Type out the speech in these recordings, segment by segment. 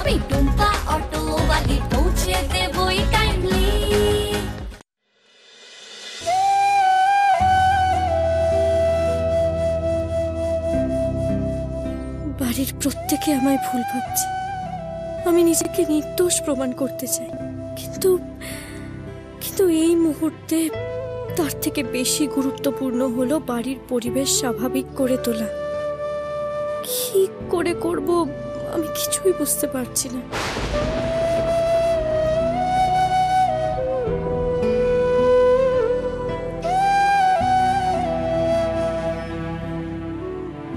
আমি টুম্পা অটোওয়ালি পৌঁছে দেবই টাইমলি। বাড়ির প্রত্যেকে আমায় ভুল ভাবছে, আমি নিজেকে নির্দোষ প্রমাণ করতে চাই, কিন্তু কিন্তু এই মুহূর্তে তার থেকে বেশি গুরুত্বপূর্ণ হলো বাড়ির পরিবেশ স্বাভাবিক করে তোলা। কি করে করব আমি কিছুই বুঝতে পারছি না।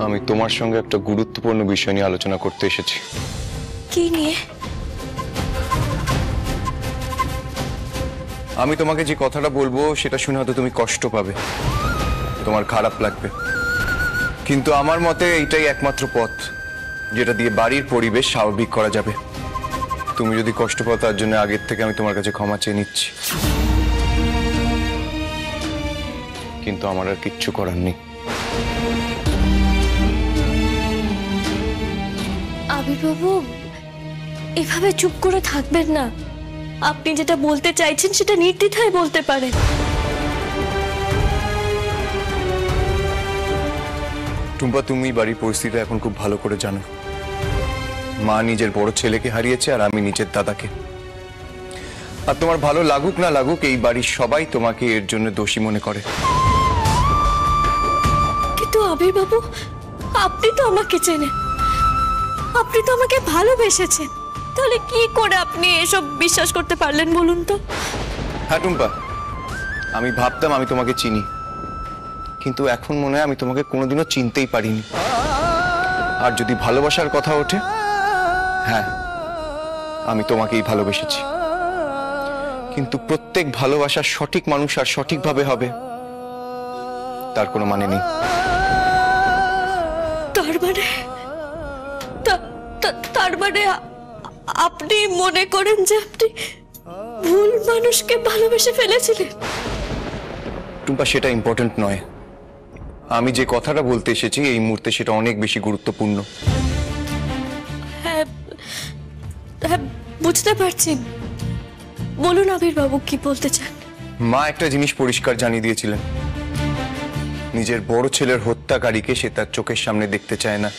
আমি তোমার সঙ্গে একটা গুরুত্বপূর্ণ বিষয় নিয়ে আলোচনা করতে এসেছি। কি নিয়ে? আমি তোমাকে যে কথাটা বলবো সেটা শুনে হয়তো তুমি কষ্ট পাবে, তোমার খারাপ লাগবে, কিন্তু আমার মতে এইটাই একমাত্র পথ যেটা দিয়ে বাড়ির পরিবেশ স্বাভাবিক করা যাবে। তুমি যদি কষ্ট পাও তার জন্য আগের থেকে আমি তোমার কাছে ক্ষমা চেয়ে নিচ্ছি, কিন্তু আমার আর কিচ্ছু করার নেই। আবির বাবু, এভাবে চুপ করে থাকবেন না। আপনি যেটা বলতে চাইছেন সেটা নির্দ্বিধায় বলতে পারেন। টুম্পা, তুমি বাড়ির পরিস্থিতি এখন খুব ভালো করে জানো। মা নিজের বড় ছেলেকে হারিয়েছে আর আমি নিজের দাদাকে। আর তোমার ভালো লাগুক না লাগুক, এই বাড়ির সবাই তোমাকে এর জন্য দোষী মনে করে। কিন্তু আবির বাবু, আপনি তো আমাকে চেনেন, আপনি তো আমাকে ভালোবেসেছেন, তাহলে কি করে আপনি এসব বিশ্বাস করতে পারলেন বলুন তো? হ্যাঁ টুম্পা, আমি ভাবতাম আমি তোমাকে চিনি, কিন্তু এখন মনে হয় আমি তোমাকে কোনোদিনও চিনতেই পারিনি। আর যদি ভালোবাসার কথা ওঠে, হ্যাঁ আমি তোমাকেই ভালোবেসেছি, কিন্তু প্রত্যেক ভালোবাসার সঠিক মানুষ আর সঠিকভাবে হবে তার কোনো মানে নেই। তার মানে আপনি মনে করেন যে আপনি ভুল মানুষকে ভালোবেসে ফেলেছিলেন? টুম্পা, সেটা ইম্পর্টেন্ট নয়। আমি যে কথাটা বলতে এসেছি এই মুহূর্তে সেটা অনেক বেশি গুরুত্বপূর্ণ। হ্যাঁ হ্যাঁ, বুঝতে পারছি। বলুন আবির বাবু, কি বলতে চান? মা একটা জিনিস পরিষ্কার জানিয়ে দিয়েছিলেন, নিজের বড় ছেলের হত্যাকারীকে সে তার চোখের সামনে দেখতে চায় না।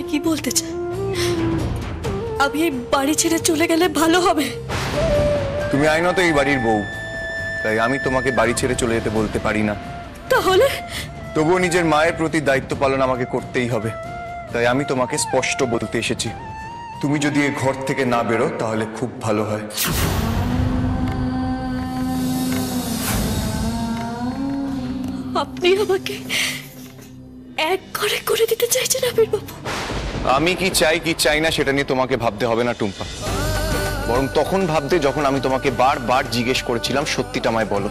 কি বলতে চান? আমি এই বাড়ি ছেড়ে চলে গেলে ভালো হবে? তুমি আইনত এই বাড়ির বউ, তাই আমি তোমাকে বাড়ি ছেড়ে চলে যেতে বলতে পারি না। তাহলে? তবুও নিজের মায়ের প্রতি দায়িত্ব পালন আমাকে করতেই হবে, তাই আমি তোমাকে স্পষ্ট বলতে এসেছি, তুমি যদি এই ঘর থেকে না বেরো তাহলে খুব ভালো হয়। আপনি আমাকে এক ঘরে করে দিতে চাইছেন আবির বাবু? আমি কি চাই কি চাই না সেটা নিয়ে তোমাকে ভাবতে হবে না টুম্পা, বরং তখন ভাবতে যখন আমি তোমাকে বারবার জিজ্ঞেস করেছিলাম সত্যিটা আমায় বলো।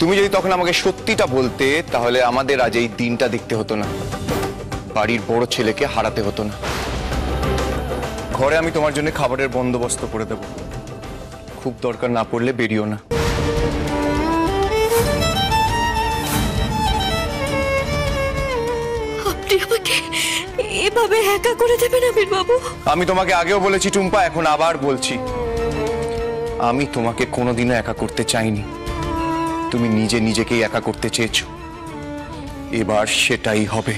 তুমি যদি তখন আমাকে সত্যিটা বলতে তাহলে আমাদের আজ এই দিনটা দেখতে হতো না, বাড়ির বড় ছেলেকে হারাতে হতো না। ঘরে আমি তোমার জন্য খাবারের বন্দোবস্ত করে দেব, খুব দরকার না পড়লে বেরিও না। আপনি আমাকে এভাবে একা করে দেবেন আবির বাবু? আমি তোমাকে আগেও বলেছি টুম্পা, এখন আবার বলছি, আমি তোমাকে কোনোদিনও একা করতে চাইনি। তুমি নিজে নিজেকেই একা করতে চেয়েছো, এবার সেটাই হবে।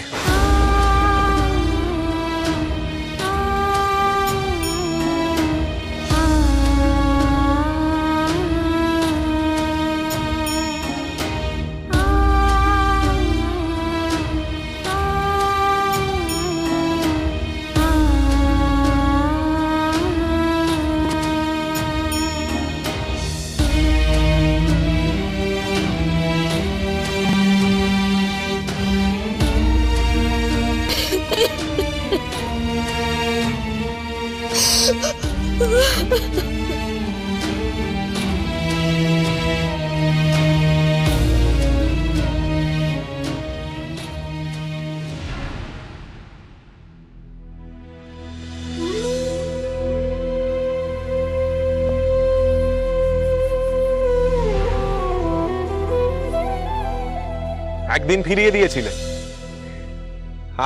একদিন ফিরিয়ে দিয়েছিলে,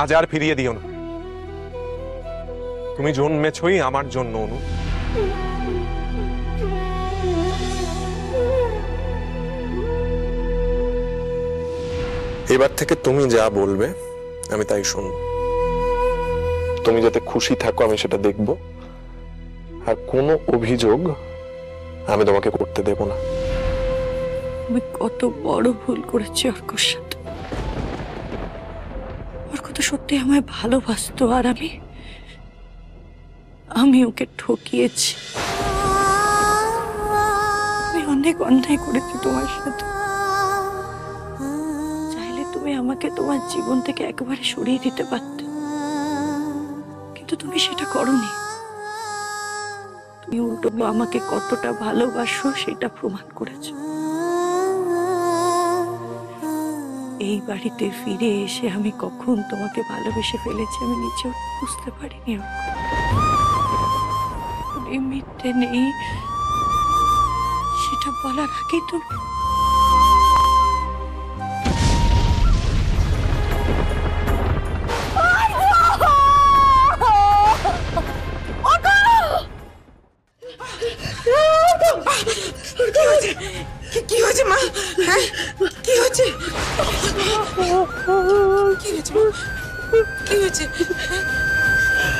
আজ আর ফিরিয়ে দিও না। তুমি জন্মেছই আমার জন্য অনু। এবার থেকে তুমি যা বলবে আমি তাই শুনব। তুমি যাতে খুশি থাকো আমি সেটা দেখব, আর কোনো অভিযোগ আমি তোমাকে করতে দেব না। আমি কত বড় ভুল করেছি অর্কর সাথে। অর্ক তো সত্যি আমায় ভালোবাসতো, আর আমি ওকে ঠকিয়েছি। আমি অনেক অন্যায় করেছি তোমার সাথে। চাইলে তুমি আমাকে তোমার জীবন থেকে একেবারে সরিয়ে দিতে পারতে, কিন্তু তুমি সেটা করোনি। তুমি উল্টো আমাকে কতটা ভালোবাসো সেটা প্রমাণ করেছো। এই বাড়িতে ফিরে এসে আমি কখন তোমাকে ভালোবেসে ফেলেছি আমি নিজেও বুঝতে পারিনি। এই মিথ্যে নেই সেটা বলার আগে তুমি কি হয়েছে মা? হ্যাঁ কি হয়েছে? কি হয়েছে মা? কি হয়েছে?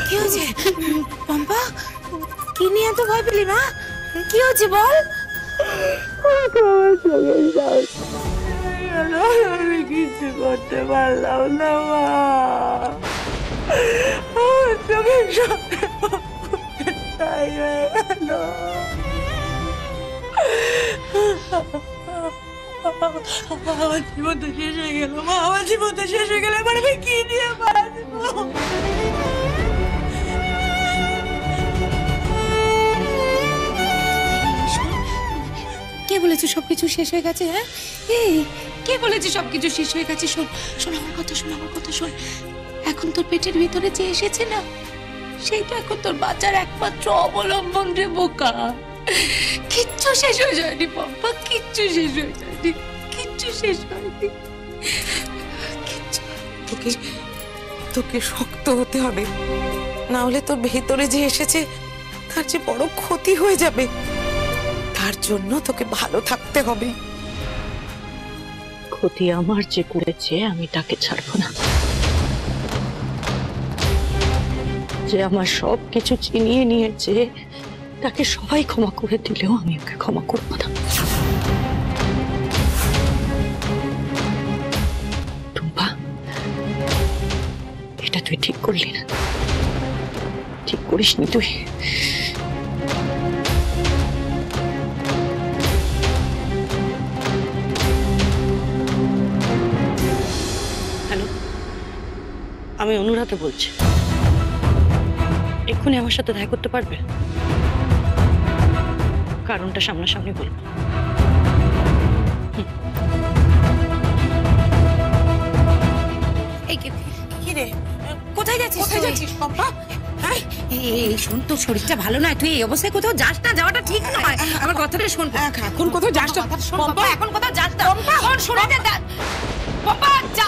কি হয়েছে পম্পা? কি নিয়ে এত ভয় পেলি মা? কি হয়েছে বল? আমি কিছু করতে পারলাম না মা। চোখের সামনে তাই হয়ে গেল। আমার জীবন তো শেষ হয়ে গেল মা, আমার জীবন তো শেষ হয়ে গেল। এবার আমি কি দিয়ে বাঁচবো? কে বলেছে সবকিছু শেষ হয়ে গেছে? হ্যাঁ এই কে বলেছে সবকিছু শেষ হয়ে গেছে? শোন শোন আমার কথা, শোন আমার কথা শোন। এখন তোর পেটের ভিতরে যে এসেছে না, সেইটা এখন তোর বাঁচার একমাত্র অবলম্বন রে বোকা। কিচ্ছু শেষ হয়ে যায়নি পম্পা, কিচ্ছু শেষ হয়ে যায়নি, কিচ্ছু শেষ হয়নি। তোকে তোকে শক্ত হতে হবে, না হলে তোর ভেতরে যে এসেছে তার যে বড় ক্ষতি হয়ে যাবে। তার জন্য তোকে ভালো থাকতে হবে। ক্ষতি আমার যে করেছে আমি তাকে ছাড়বো না। যে আমার সব কিছু ছিনিয়ে নিয়েছে তাকে সবাই ক্ষমা করে দিলেও আমি ওকে ক্ষমা করবো না। টুম্পা, এটা তুই ঠিক করলি না, ঠিক করিসনি তুই। হ্যালো, আমি অনুরাধা বলছি। এক্ষুনি আমার সাথে দেখা করতে পারবে? কারণটা সামনাসামনি বলবো। এই কি রে, কোথায় যাচ্ছিস? কোথায় যাচ্ছিস পম্পা? হ্যাঁ এই শোন, তোর শরীরটা ভালো নয়, তুই এই অবস্থায় কোথাও যাস না, যাওয়াটা ঠিক নয়। আমার কথাটা শোন। এখন কোথাও যাস না পম্পা, এখন কোথাও যাস না। শোন শুনে যা পম্পা, যা।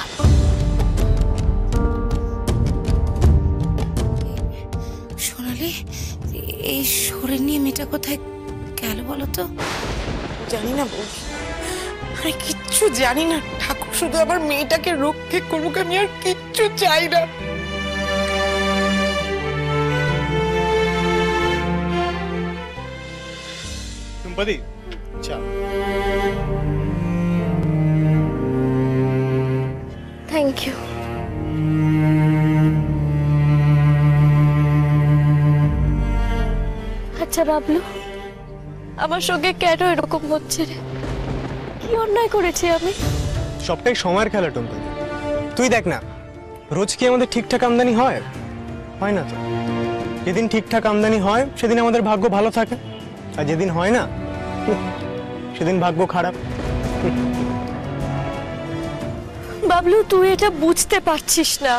সোনালি, এই শরীর নিয়ে মেয়েটা কোথায় গেল বলো তো? জানি না বল, আমি কিচ্ছু জানি না। ঠাকুর শুধু আমার মেয়েটাকে রক্ষে করুক, আমি আর কিচ্ছু চাই না। টুম্পাদি চা। Thank you. আচ্ছা বাবলু, আমার সঙ্গে কেন এরকম হচ্ছে রে? কি অন্যায় করেছি আমি? সবটাই সময়ের খেলা টুম্পাদি। তুই দেখ না, রোজ কি আমাদের ঠিকঠাক আমদানি হয়? হয় না তো। যেদিন ঠিকঠাক আমদানি হয় সেদিন আমাদের ভাগ্য ভালো থাকে, আর যেদিন হয় না সেদিন ভাগ্য খারাপ। বাবলু, তুই এটা বুঝতে পারছিস না।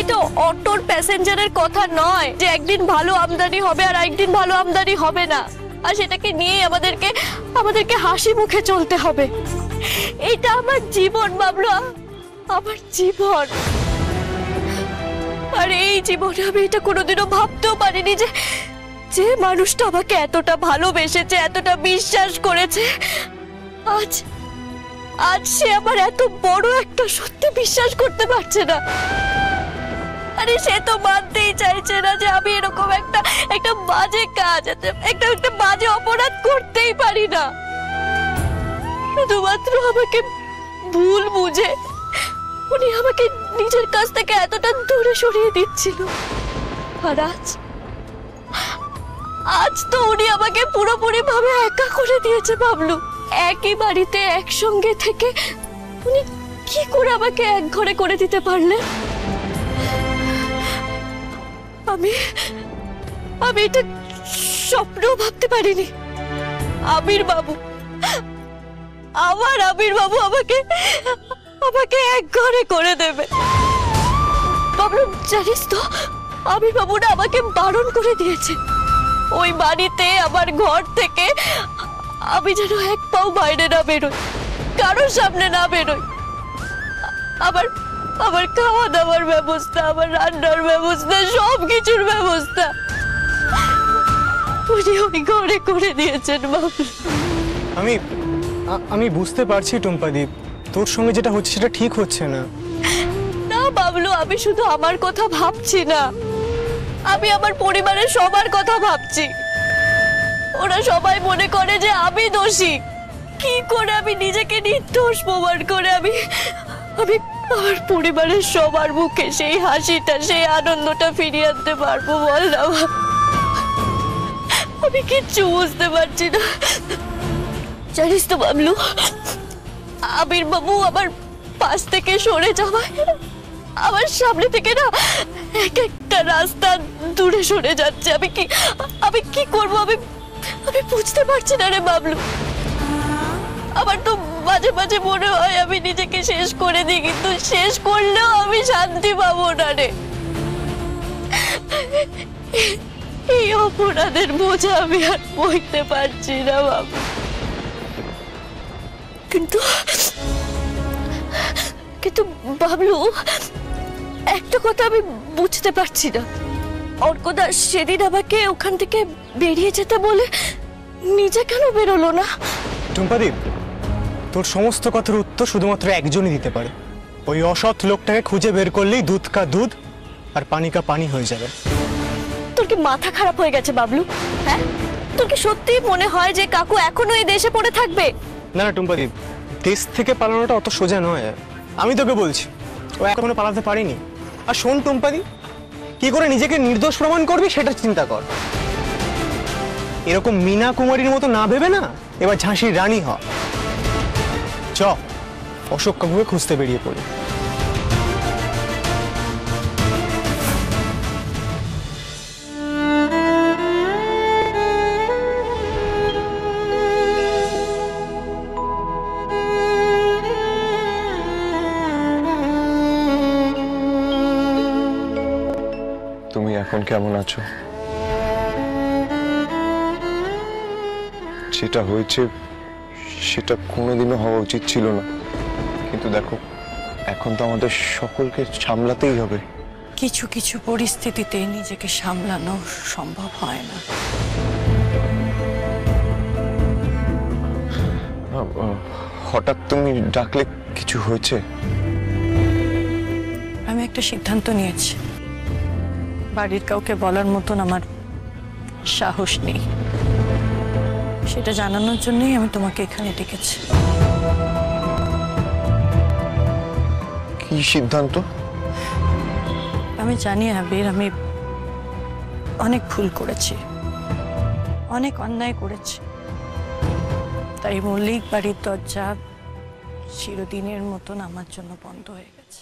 এটা অটোর প্যাসেঞ্জারের কথা নয় যে একদিন ভালো আমদানি হবে আর একদিন ভালো আমদানি হবে না, আর সেটাকে নিয়ে আমাদেরকে হাসি মুখে চলতে হবে। এটা আমার জীবন বাবলু, আমার জীবন। আমার এই জীবনে আমি এটা কোনোদিনও ভাবতেও পারিনি যে যে মানুষটা আমাকে এতটা ভালোবেসেছে, এতটা বিশ্বাস করেছে, আজ আজ সে আমার এত বড় একটা সত্যি বিশ্বাস করতে পারছে না। আরে সে তো মানতেই চাইছে না যে আমি এরকম একটা বাজে কাজ, একটা বাজে অপরাধ করতেই পারি না। শুধুমাত্র আমাকে ভুল বুঝে উনি আমাকে নিজের কাছ থেকে এতটা দূরে সরিয়ে দিচ্ছিল। আর আজ তো উনি আমাকে পুরোপুরি ভাবে একা করে দিয়েছে বাবলু। একই বাড়িতে একসঙ্গে থেকে উনি কি করে আমাকে এক ঘরে করে দিতে পারলেন? আমি এটা স্বপ্নও ভাবতে পারিনি। আবির বাবু আমাকে এক ঘরে করে দেবে। বাবলু জানিস তো, আবির বাবু না আমাকে বারণ করে দিয়েছে ওই বাড়িতে আমার ঘর থেকে আমি যেন এক পাও বাইরে না বেরোই, কারোর সামনে না বেরোই। আমার খাওয়া দাওয়ার ব্যবস্থা, আমার রান্নার ব্যবস্থা, সবকিছুর ব্যবস্থা উনি ওই ঘরে করে দিয়েছেন বাবলু। আমি বুঝতে পারছি টুম্পাদি, তোর সঙ্গে যেটা হচ্ছে সেটা ঠিক হচ্ছে না। না বাবলু, আমি শুধু আমার কথা ভাবছি না, আমি আমার পরিবারের সবার কথা ভাবছি। ওরা সবাই মনে করে যে আমি দোষী। কি করে আমি নিজেকে নির্দোষ প্রমাণ করে আমি আমার পরিবারের সবার মুখে সেই হাসিটা, সেই আনন্দটা ফিরিয়ে আনতে পারবো বল না? আমি কিচ্ছু বুঝতে পারছি না। জানিস তো বাবলু, আবির বাবু আমার পাশ থেকে সরে যাওয়ায় আমার সামনে থেকে না এক একটা রাস্তা দূরে সরে যাচ্ছে। আমি কি করবো আমি বুঝতে পারছি না রে বাবলু। আমার তো মাঝে মাঝে মনে হয় আমি নিজেকে শেষ করে দিই, কিন্তু শেষ করলেও আমি শান্তি পাবো না রে। এই অপরাধের বোঝা আমি আর বইতে পারছি না বাবু। কিন্তু বাবলু, একটা কথা আমি বুঝতে পারছি না, অর্কদা সেদিন আমাকে ওখান থেকে বেরিয়ে যেতে বলে নিজে কেন বেরোলো না? টুম্পাদি, তোর সমস্ত কথার উত্তর শুধুমাত্র একজনই দিতে পারে। ওই অসৎ লোকটাকে খুঁজে বের করলেই দুধ কা দুধ আর পানি কা পানি হয়ে যাবে। তোর কি মাথা খারাপ হয়ে গেছে বাবলু? হ্যাঁ, তোর কি সত্যি মনে হয় যে কাকু এখনো এই দেশে পড়ে থাকবে? না না টুম্পাদি, দেশ থেকে পালানোটা অত সোজা নয়। আমি তোকে বলছি, ও এখনো পালাতে পারিনি। আর শোন টুম্পাদি, কি করে নিজেকে নির্দোষ প্রমাণ করবি সেটা চিন্তা কর। এরকম মীনা কুমারীর মতো না ভেবে না এবার ঝাঁসির রানী হ। চ, অশোক কাকুকে খুঁজতে বেরিয়ে পড়ি। তুমি এখন কেমন আছো? যেটা হয়েছে সেটা কোনোদিনও হওয়া উচিত ছিল না, কিন্তু দেখো এখন তো আমাদের সকলকে সামলাতেই হবে। কিছু কিছু পরিস্থিতিতে নিজেকে সামলানো সম্ভব হয় না। হঠাৎ তুমি ডাকলে, কিছু হয়েছে? আমি একটা সিদ্ধান্ত নিয়েছি, বাড়ির কাউকে বলার মতন আমার সাহস নেই। সেটা জানানোর জন্যই আমি তোমাকে এখানে ডেকেছি। কি সিদ্ধান্ত? আমি জানি আবির, আমি অনেক ভুল করেছি, অনেক অন্যায় করেছি। তাই মল্লিক বাড়ির দরজা চিরদিনের মতন আমার জন্য বন্ধ হয়ে গেছে।